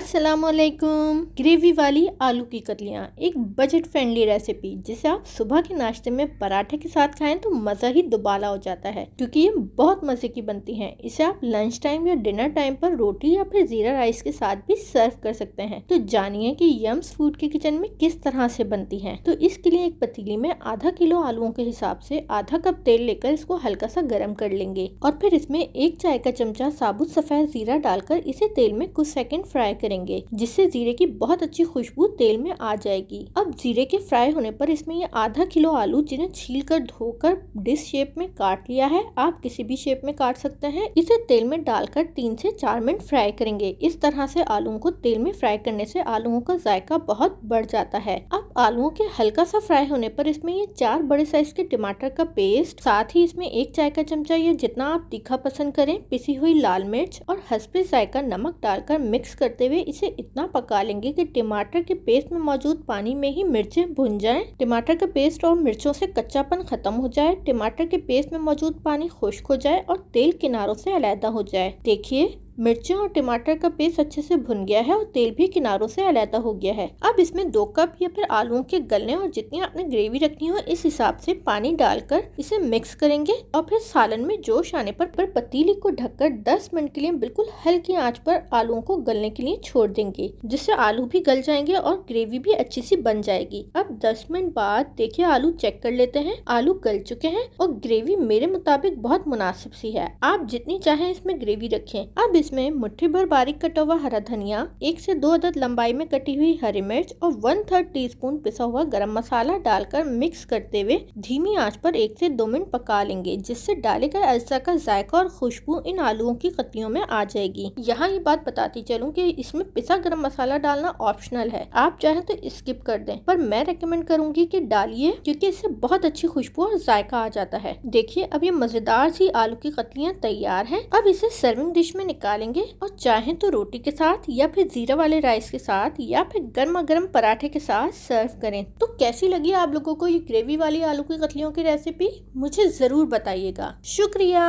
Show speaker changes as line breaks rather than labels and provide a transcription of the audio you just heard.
अस्सलामुअलैकुम। ग्रेवी वाली आलू की कतलियाँ एक बजट फ्रेंडली रेसिपी जिसे आप सुबह के नाश्ते में पराठे के साथ खाएं तो मज़ा ही दुबाला हो जाता है, क्योंकि ये बहुत मज़े की बनती हैं। इसे आप लंच टाइम या डिनर टाइम पर रोटी या फिर जीरा राइस के साथ भी सर्व कर सकते हैं। तो जानिए कि यम्स फूड के किचन में किस तरह से बनती है। तो इसके लिए एक पतीली में आधा किलो आलुओं के हिसाब से आधा कप तेल लेकर इसको हल्का सा गर्म कर लेंगे और फिर इसमें 1 चाय का चमचा साबुत सफेद जीरा डालकर इसे तेल में कुछ सेकंड फ्राई करेंगे, जिससे जीरे की बहुत अच्छी खुशबू तेल में आ जाएगी। अब जीरे के फ्राई होने पर इसमें ये आधा किलो आलू जिन्हें छील कर धोकर डिश शेप में काट लिया है, आप किसी भी शेप में काट सकते हैं, इसे तेल में डालकर 3 से 4 मिनट फ्राई करेंगे। इस तरह से आलूओं को तेल में फ्राई करने से आलूओं का जायका बहुत बढ़ जाता है। अब आलूओं के हल्का सा फ्राई होने पर इसमें ये 4 बड़े साइज के टमाटर का पेस्ट, साथ ही इसमें 1 चाय का चमचा या जितना आप तीखा पसंद करें पिसी हुई लाल मिर्च और हस्बे जायका नमक डालकर मिक्स करते हुए इसे इतना पका लेंगे कि टमाटर के पेस्ट में मौजूद पानी में ही मिर्चें भुन जाएं, टमाटर का पेस्ट और मिर्चों से कच्चापन खत्म हो जाए, टमाटर के पेस्ट में मौजूद पानी खुश्क हो जाए और तेल किनारों से अलैदा हो जाए। देखिए मिर्चें और टमाटर का पेस्ट अच्छे से भुन गया है और तेल भी किनारों से अलैदा हो गया है। अब इसमें 2 कप या फिर आलूओं के गलने और जितनी आपने ग्रेवी रखनी हो इस हिसाब से पानी डालकर इसे मिक्स करेंगे और फिर सालन में जोश आने पर पतीली को ढककर 10 मिनट के लिए बिल्कुल हल्की आंच पर आलूओं को गलने के लिए छोड़ देंगे, जिससे आलू भी गल जाएंगे और ग्रेवी भी अच्छी सी बन जाएगी। अब 10 मिनट बाद देखिए आलू चेक कर लेते हैं, आलू गल चुके हैं और ग्रेवी मेरे मुताबिक बहुत मुनासिब सी है। आप जितनी चाहें इसमें ग्रेवी रखें। अब इसमें मुट्ठी भर बारीक कटा हुआ हरा धनिया, 1 से 2 अदद लंबाई में कटी हुई हरी मिर्च और 1/3 टीस्पून पिसा हुआ गरम मसाला डालकर मिक्स करते हुए धीमी आंच पर 1 से 2 मिनट पका लेंगे, जिससे डाले गए अज्जा का जायका और खुशबू इन आलूओं की कतलियों में आ जाएगी। यहाँ ये बात बताती चलूं कि इसमें पिसा गरम मसाला डालना ऑप्शनल है, आप चाहें तो स्किप कर दें, पर मैं रेकमेंड करूंगी कि डालिए, क्योंकि इससे बहुत अच्छी खुशबू और जायका आ जाता है। देखिए अब ये मजेदार सी आलू की कतलियाँ तैयार है। अब इसे सर्विंग डिश में निकालेंगे और चाहें तो रोटी के साथ या फिर जीरा वाले राइस के साथ या फिर गर्मा गर्म पराठे के साथ सर्व करें। तो कैसी लगी आप लोगों को ये ग्रेवी वाली आलू की कतलियों की रेसिपी, मुझे जरूर बताइएगा। शुक्रिया।